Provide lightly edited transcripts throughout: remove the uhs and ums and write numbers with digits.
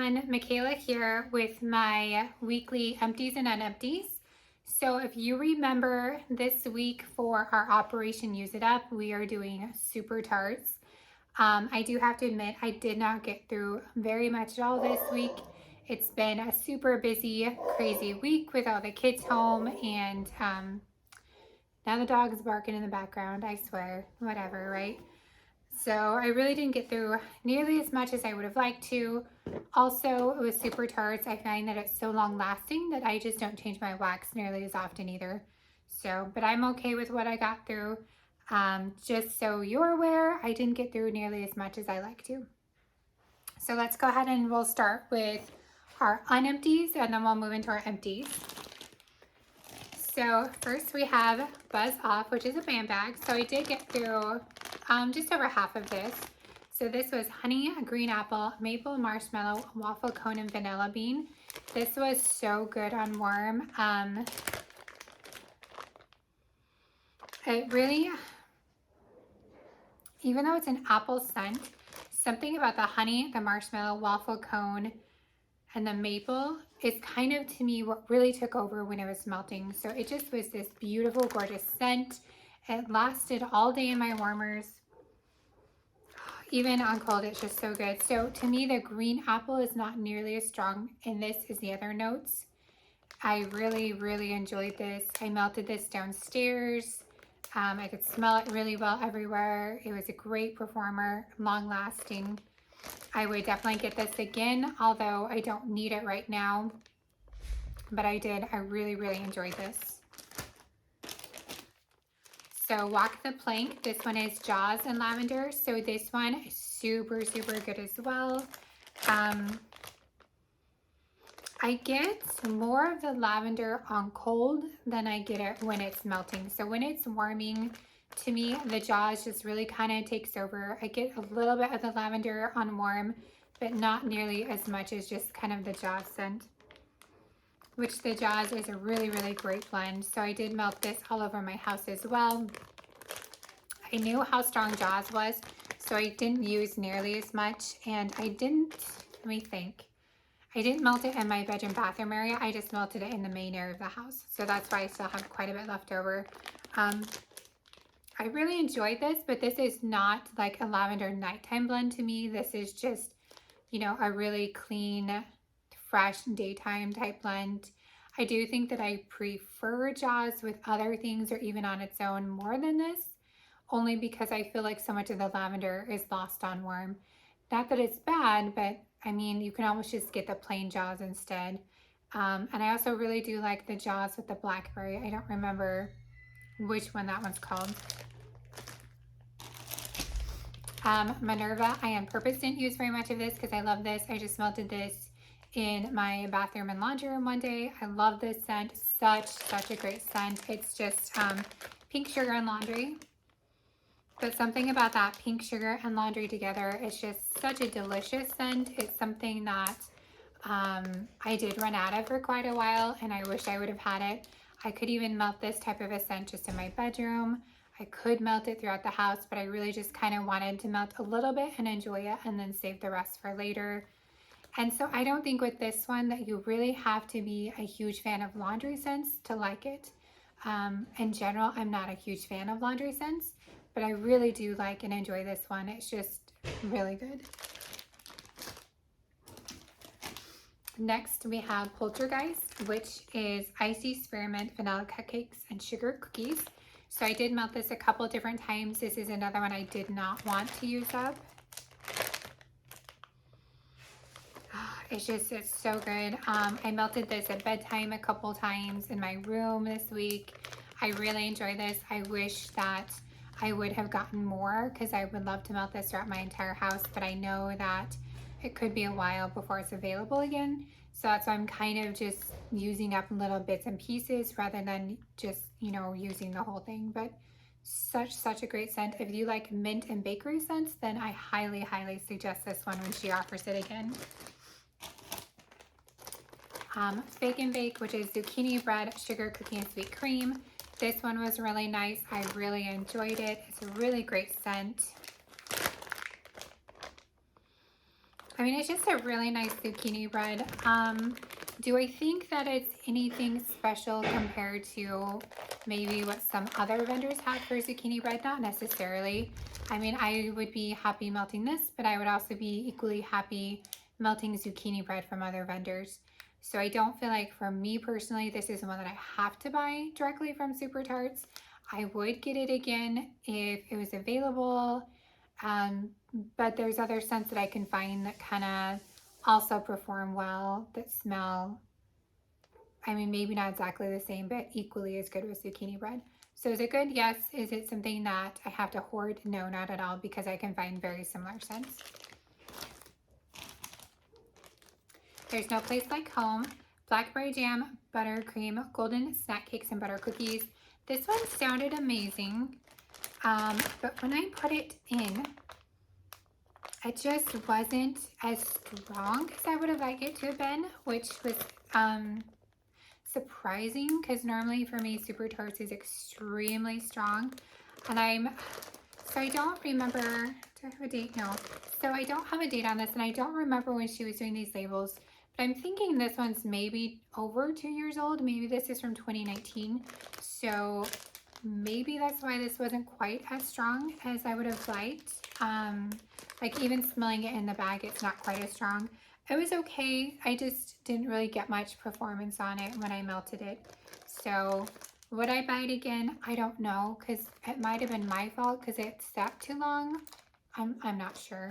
everyone, Michaela here with my weekly Empties and Unempties. So if you remember this week for our Operation Use It Up, we are doing super tarts. I do have to admit I did not get through very much at all this week. It's been a super busy, crazy week with all the kids home and now the dog is barking in the background, I swear, whatever, right? So I really didn't get through nearly as much as I would have liked to. Also, with super tarts, I find that it's so long lasting that I just don't change my wax nearly as often either. So, but I'm okay with what I got through. Just so you're aware, I didn't get through nearly as much as I like to. So let's go ahead and we'll start with our unempties and then we'll move into our empties. So first we have Buzz Off, which is a band bag. So I did get through just over half of this. So this was honey, green apple, maple marshmallow, waffle cone, and vanilla bean. This was so good on warm. It really, even though it's an apple scent, something about the honey, the marshmallow, waffle cone, and the maple is kind of, to me, what really took over when it was melting. So it just was this beautiful, gorgeous scent. It lasted all day in my warmers. Even on cold, it's just so good. So to me, the green apple is not nearly as strong in this as the other notes. I really, really enjoyed this. I melted this downstairs. I could smell it really well everywhere. It was a great performer, long lasting. I would definitely get this again, although I don't need it right now. But I did. I really, really enjoyed this. So Walk the Plank, this one is Jaws and Lavender. So this one is super, super good as well. I get more of the lavender on cold than I get it when it's melting. So when it's warming, to me, the Jaws just really kind of takes over. I get a little bit of the lavender on warm, but not nearly as much as just kind of the Jaws scent, which the Jaws is a really, really great blend. So I did melt this all over my house as well. I knew how strong Jaws was, so I didn't use nearly as much. And I didn't, let me think. I didn't melt it in my bedroom bathroom area. I just melted it in the main area of the house. So that's why I still have quite a bit left over. I really enjoyed this, but this is not like a lavender nighttime blend to me. This is just, you know, a really clean, fresh daytime type blend. I do think that I prefer Jaws with other things or even on its own more than this, only because I feel like so much of the lavender is lost on warm. Not that it's bad, but I mean, you can almost just get the plain Jaws instead. And I also really do like the Jaws with the blackberry. I don't remember which one that one's called. Minerva, I on purpose didn't use very much of this because I love this. I just melted this in my bathroom and laundry room one day. I love this scent. Such a great scent. It's just pink sugar and laundry. But something about that pink sugar and laundry together is just such a delicious scent. It's something that I did run out of for quite a while, and I wish I would have had it. I could even melt this type of a scent just in my bedroom. I could melt it throughout the house, but I really just kind of wanted to melt a little bit and enjoy it and then save the rest for later. And so I don't think with this one that you really have to be a huge fan of laundry scents to like it. In general, I'm not a huge fan of laundry scents, but I really do like and enjoy this one. It's just really good. Next, we have Poltergeist, which is icy spearmint vanilla cupcakes and sugar cookies. So I did melt this a couple different times. This is another one I did not want to use up. It's so good. I melted this at bedtime a couple times in my room this week. I really enjoy this. I wish that I would have gotten more because I would love to melt this throughout my entire house, but I know that it could be a while before it's available again. So that's why I'm kind of just using up little bits and pieces rather than just, you know, using the whole thing. But such a great scent. If you like mint and bakery scents, then I highly suggest this one when she offers it again. Bake and Bake, which is zucchini bread, sugar cookie, and sweet cream. This one was really nice. I really enjoyed it. It's a really great scent. I mean, it's just a really nice zucchini bread. Do I think that it's anything special compared to maybe what some other vendors have for zucchini bread? Not necessarily. I mean, I would be happy melting this, but I would also be equally happy melting zucchini bread from other vendors. So I don't feel like, for me personally, this is one that I have to buy directly from Super Tarts. I would get it again if it was available. But there's other scents that I can find that kind of also perform well, that smell, I mean, maybe not exactly the same, but equally as good with zucchini bread. So is it good? Yes. Is it something that I have to hoard? No, not at all, because I can find very similar scents. There's No Place Like Home, blackberry jam, buttercream, golden snack cakes, and butter cookies. This one sounded amazing, but when I put it in, it just wasn't as strong as I would have liked it to have been, which was surprising, because normally for me, Super Tarts is extremely strong. And so I don't remember, do I have a date? No. So I don't have a date on this, and I don't remember when she was doing these labels, but I'm thinking this one's maybe over 2 years old. Maybe this is from 2019. So maybe that's why this wasn't quite as strong as I would have liked. Like, even smelling it in the bag, it's not quite as strong. It was okay. I just didn't really get much performance on it when I melted it. So would I buy it again? I don't know, because it might have been my fault because it sat too long. I'm not sure.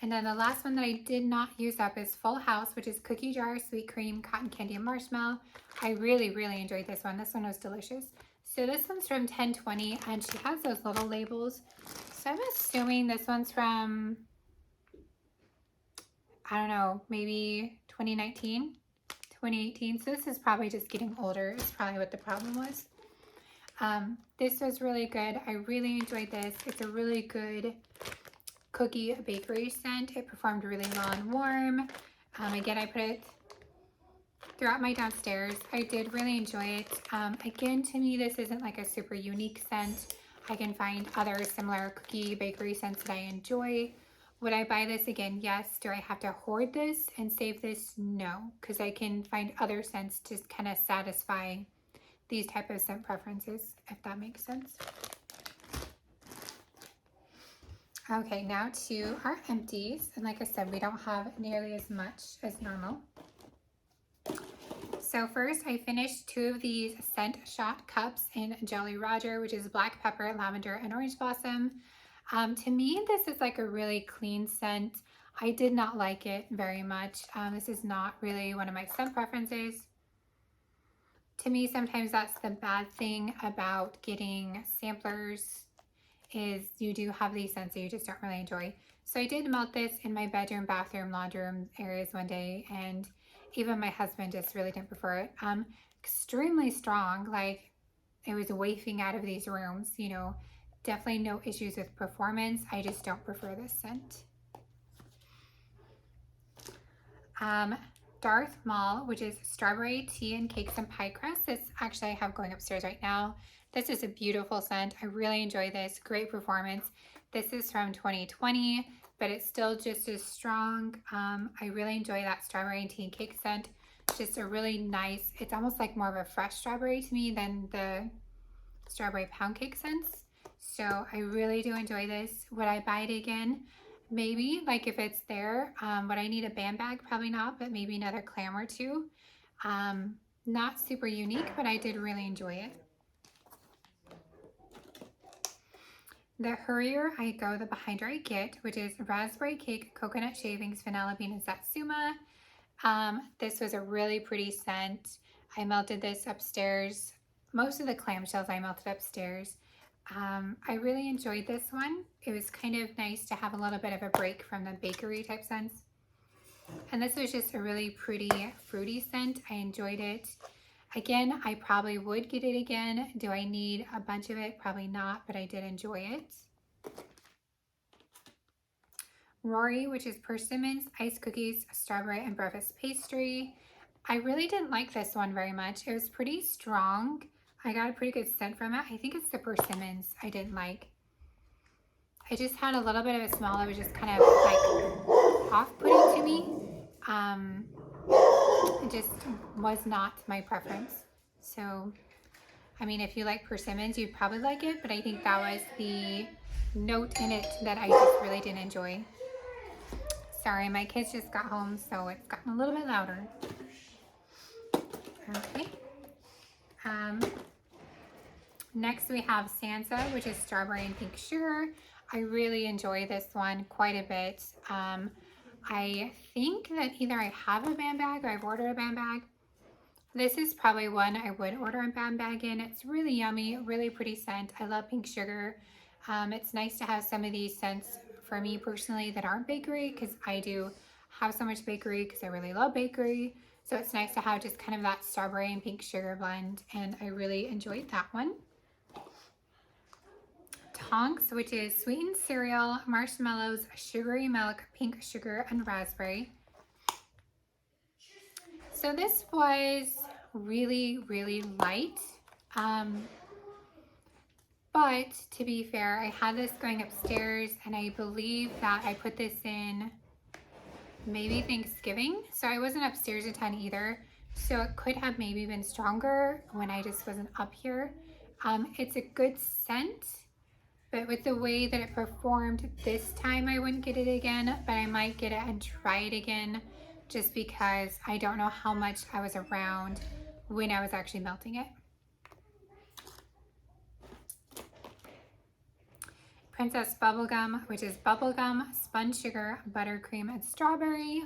And then the last one that I did not use up is Full House, which is cookie jar, sweet cream, cotton candy, and marshmallow. I really, really enjoyed this one. This one was delicious. So this one's from 1020, and she has those little labels. So I'm assuming this one's from, I don't know, maybe 2019, 2018. So this is probably just getting older. Is probably what the problem was. This was really good. I really enjoyed this. It's a really good cookie bakery scent. It performed really well and warm. Again, I put it throughout my downstairs. I did really enjoy it. Again, to me, this isn't like a super unique scent. I can find other similar cookie bakery scents that I enjoy. Would I buy this again? Yes. Do I have to hoard this and save this? No, because I can find other scents to kind of satisfy these type of scent preferences, if that makes sense. Okay, now to our empties. And like I said, we don't have nearly as much as normal. So first, I finished 2 of these scent shot cups in Jolly Roger, which is black pepper, lavender, and orange blossom. To me, this is like a really clean scent. I did not like it very much. This is not really one of my scent preferences. To me, sometimes that's the bad thing about getting samplers, is you do have these scents that you just don't really enjoy. So I did melt this in my bedroom, bathroom, laundry room areas one day, and even my husband just really didn't prefer it. Extremely strong, like it was wafting out of these rooms, you know. Definitely no issues with performance. I just don't prefer this scent. Darth Mall, which is strawberry tea and cakes and pie crust. This actually I have going upstairs right now. This is a beautiful scent. I really enjoy this. Great performance. This is from 2020, but it's still just as strong. I really enjoy that strawberry tea and cake scent. Just a really nice, it's almost like more of a fresh strawberry to me than the strawberry pound cake scents. So I really do enjoy this. Would I buy it again? Maybe, like if it's there. Would I need a band bag? Probably not, but maybe another clam or two. Not super unique, but I did really enjoy it. The hurrier I go, the behinder I get, which is raspberry cake, coconut shavings, vanilla bean, and satsuma. This was a really pretty scent. I melted this upstairs. Most of the clamshells I melted upstairs. I really enjoyed this one. It was kind of nice to have a little bit of a break from the bakery type scents. And this was just a really pretty fruity scent. I enjoyed it. Again, I probably would get it again. Do I need a bunch of it? Probably not, but I did enjoy it. Rory, which is persimmons, ice cookies, strawberry, and breakfast pastry. I really didn't like this one very much. It was pretty strong. I got a pretty good scent from it. I think it's the persimmons I didn't like. it just had a little bit of a smell that was just kind of like off-putting to me. It just was not my preference. So, I mean, if you like persimmons, you'd probably like it, but I think that was the note in it that I just really didn't enjoy. Sorry, my kids just got home, so it's gotten a little bit louder. Okay. Next we have Sansa, which is strawberry and pink sugar. I really enjoy this one quite a bit. I think that either I have a band bag or I've ordered a band bag. This is probably one I would order a band bag in. It's really yummy, really pretty scent. I love pink sugar. It's nice to have some of these scents for me personally that aren't bakery, because I do have so much bakery because I really love bakery. So it's nice to have just kind of that strawberry and pink sugar blend, and I really enjoyed that one. Tonks, which is sweetened cereal, marshmallows, sugary milk, pink sugar, and raspberry. So this was really, really light. But to be fair, I had this going upstairs, and I believe that I put this in maybe Thanksgiving. So I wasn't upstairs a ton either. So it could have maybe been stronger when I just wasn't up here. It's a good scent. But with the way that it performed this time, I wouldn't get it again, but I might get it and try it again, just because I don't know how much I was around when I was actually melting it. Princess Bubblegum, which is bubblegum, spun sugar, buttercream, and strawberry.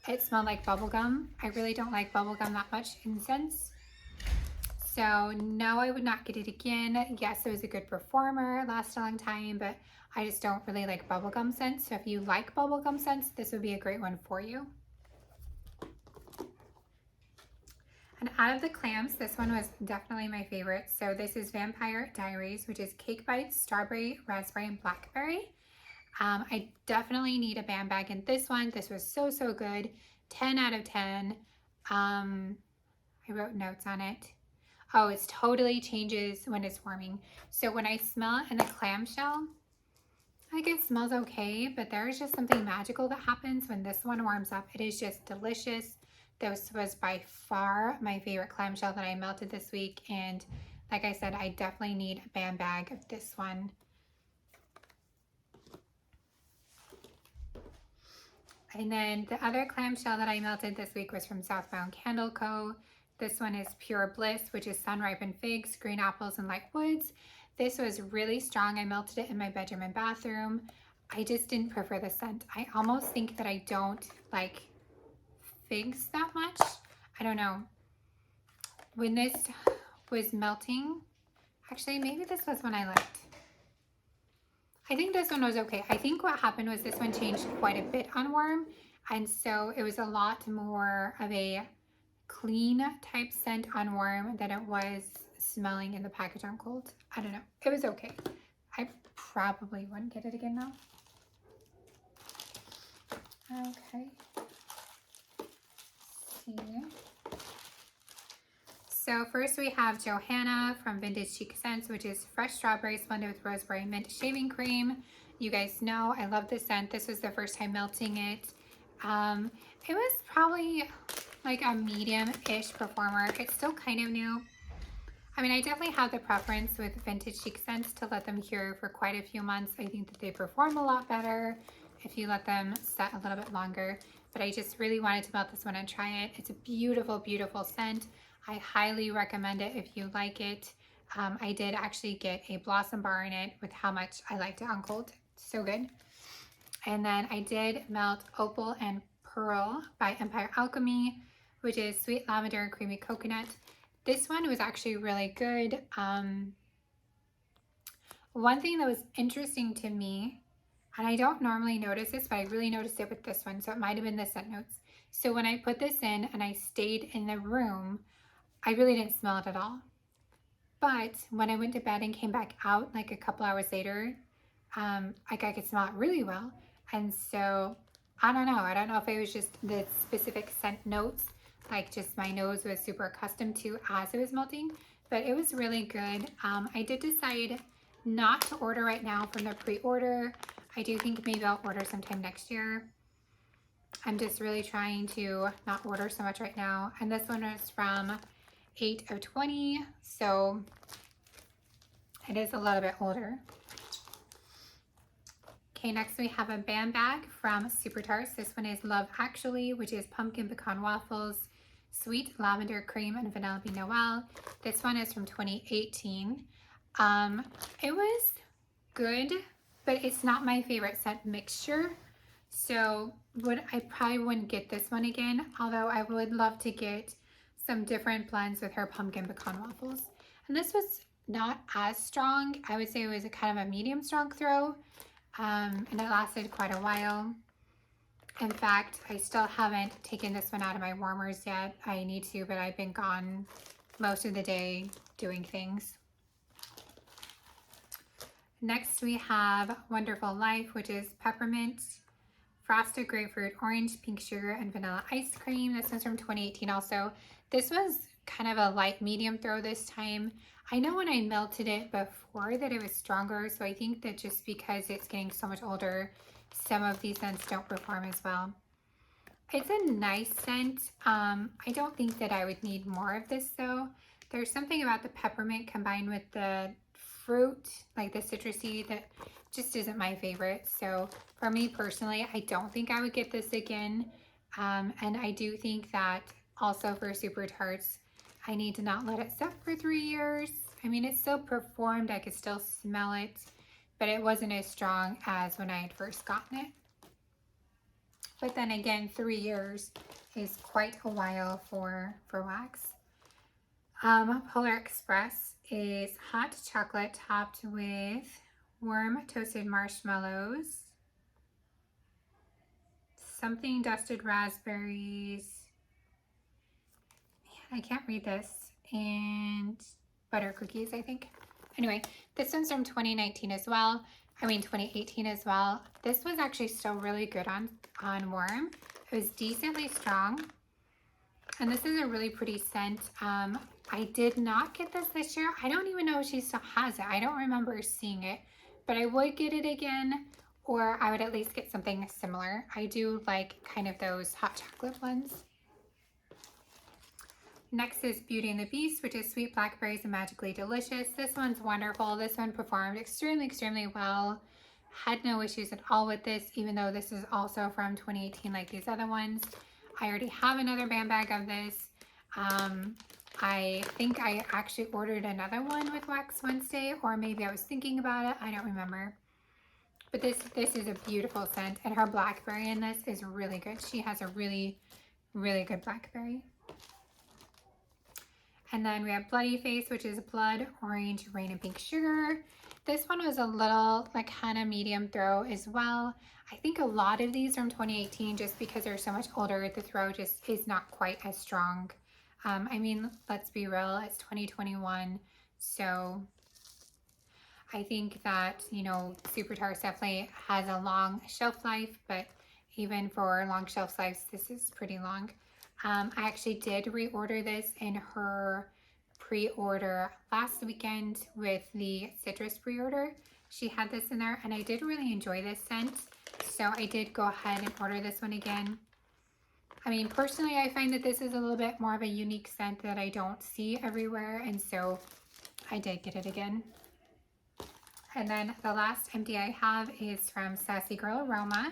It smelled like bubblegum. I really don't like bubblegum that much in scents. So no, I would not get it again. Yes, it was a good performer, lasted a long time, but I just don't really like bubblegum scents. So if you like bubblegum scents, this would be a great one for you. And out of the clams, this one was definitely my favorite. So this is Vampire Diaries, which is cake bites, strawberry, raspberry, and blackberry. I definitely need a band bag in this one. This was so, so good. 10 out of 10. I wrote notes on it. Oh, it totally changes when it's warming. So when I smell it in the clamshell, I guess it smells okay, but there's just something magical that happens when this one warms up. It is just delicious. This was by far my favorite clamshell that I melted this week. And like I said, I definitely need a band bag of this one. And then the other clamshell that I melted this week was from Southbound Candle Co. This one is Pure Bliss, which is sun-ripened figs, green apples, and light woods. This was really strong. I melted it in my bedroom and bathroom. I just didn't prefer the scent. I almost think that I don't like figs that much. I don't know. When this was melting, actually, maybe this was one I liked. I think this one was okay. I think what happened was this one changed quite a bit on warm, and so it was a lot more of a clean type scent on warm than it was smelling in the package on cold. I don't know. It was okay. I probably wouldn't get it again though. Okay. Let's see. So first we have Johanna from Vintage Chic Scents, which is fresh strawberries blended with rosemary and mint shaving cream. You guys know I love this scent. This was the first time melting it. It was probably like a medium-ish performer. It's still kind of new. I mean, I definitely have the preference with Vintage Chic Scents to let them cure for quite a few months. I think that they perform a lot better if you let them set a little bit longer. But I just really wanted to melt this one and try it. It's a beautiful, beautiful scent. I highly recommend it if you like it. I did actually get a blossom bar in it with how much I liked it on cold. So good. And then I did melt Opal and Pearl by Empire Alchemy, which is sweet lavender and creamy coconut. This one was actually really good. One thing that was interesting to me, and I don't normally notice this, but I really noticed it with this one, so it might have been the scent notes. So when I put this in and I stayed in the room, I really didn't smell it at all. But when I went to bed and came back out like a couple hours later, I could smell it really well. And so I don't know if it was just the specific scent notes, like just my nose was super accustomed to as it was melting, but it was really good. I did decide not to order right now from the pre-order. I do think maybe I'll order sometime next year. I'm just really trying to not order so much right now. And this one is from 8 of 20, so it is a little bit older. Okay, next we have a band bag from Super Tarts. This one is Love Actually, which is pumpkin pecan waffles, sweet lavender cream, and vanilla bean Noel. This one is from 2018. It was good, but it's not my favorite scent mixture. So I probably wouldn't get this one again, although I would love to get some different blends with her pumpkin pecan waffles. And this was not as strong. I would say it was a kind of a medium strong throw. And it lasted quite a while. In fact, I still haven't taken this one out of my warmers yet. I need to, but I've been gone most of the day doing things. Next we have Wonderful Life, which is peppermint, frosted grapefruit, orange, pink sugar, and vanilla ice cream. This one's from 2018 also. This was kind of a light medium throw this time. I know when I melted it before that it was stronger, so I think that just because it's getting so much older, some of these scents don't perform as well. It's a nice scent. I don't think that I would need more of this though. There's something about the peppermint combined with the fruit, like the citrusy, that just isn't my favorite. So for me personally, I don't think I would get this again. And I do think that also for Super Tarts, I need to not let it sit for 3 years. I mean, it still performed, I could still smell it, but it wasn't as strong as when I had first gotten it. But then again, 3 years is quite a while for wax. Polar Express is hot chocolate topped with warm toasted marshmallows, something dusted raspberries, I can't read this, and butter cookies, I think. Anyway, this one's from 2019 as well. 2018 as well. This was actually still really good on warm. It was decently strong. And this is a really pretty scent. I did not get this year. I don't even know if she still has it. I don't remember seeing it, but I would get it again, or I would at least get something similar. I do like kind of those hot chocolate ones. Next is Beauty and the Beast, which is sweet blackberries and magically delicious. This one's wonderful. This one performed extremely well. Had no issues at all with this, even though this is also from 2018 like these other ones. I already have another band bag of this. I think I actually ordered another one with Wax Wednesday, or maybe I was thinking about it. I don't remember. But this is a beautiful scent, and her blackberry in this is really good. She has a really good blackberry. And then we have Bloody Face, which is blood, orange, rain, and pink sugar. This one was a little like kind of medium throw as well. I think a lot of these from 2018, just because they're so much older, the throw just is not quite as strong. I mean, let's be real, it's 2021. So I think that, you know, Super Tarts definitely has a long shelf life, but even for long shelf lives, this is pretty long. I actually did reorder this in her pre-order last weekend with the citrus pre-order. She had this in there, and I did really enjoy this scent, so I did go ahead and order this one again. I mean, personally, I find that this is a little bit more of a unique scent that I don't see everywhere, and so I did get it again. And then the last empty I have is from Sassy Girl Aroma.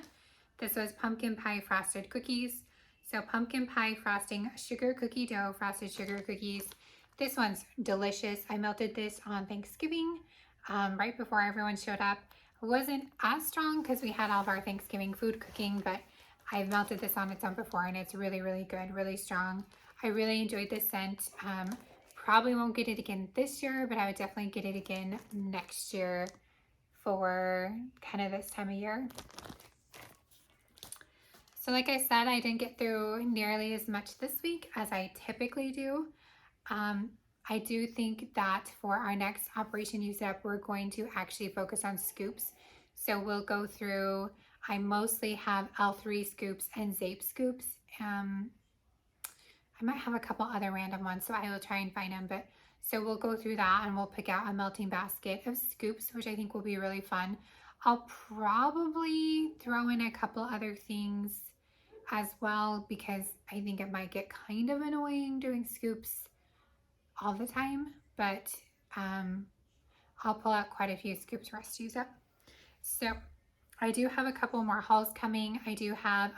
This was pumpkin pie frosted cookies. So pumpkin pie frosting, sugar cookie dough, frosted sugar cookies. This one's delicious. I melted this on Thanksgiving, right before everyone showed up. It wasn't as strong because we had all of our Thanksgiving food cooking, but I've melted this on its own before, and it's really good, really strong. I really enjoyed this scent. Probably won't get it again this year, but I would definitely get it again next year for kind of this time of year. So like I said, I didn't get through nearly as much this week as I typically do. I do think that for our next Operation Use It Up, we're going to actually focus on scoops. So we'll go through, I mostly have L3 scoops and Zape scoops. I might have a couple other random ones, so I will try and find them. But So we'll go through that and we'll pick out a melting basket of scoops, which I think will be really fun. I'll probably throw in a couple other things as well because I think it might get kind of annoying doing scoops all the time, but um, I'll pull out quite a few scoops for us to use up. So I do have a couple more hauls coming. I do have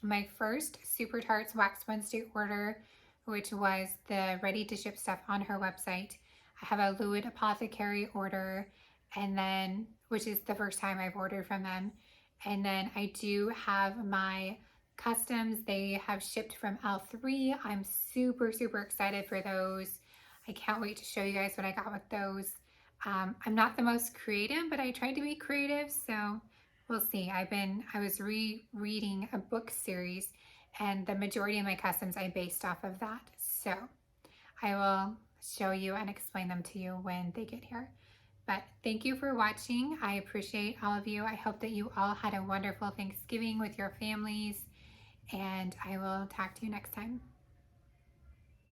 my first Super Tarts Wax Wednesday order, which was the ready to ship stuff on her website. I have a Lewitt Apothecary order, and then, which is the first time I've ordered from them. And then I do have my customs. They have shipped from L3. I'm super, super excited for those. I can't wait to show you guys what I got with those. I'm not the most creative, but I tried to be creative, so we'll see. I was rereading a book series, and the majority of my customs I based off of that. So I will show you and explain them to you when they get here. But thank you for watching. I appreciate all of you. I hope that you all had a wonderful Thanksgiving with your families, and I will talk to you next time.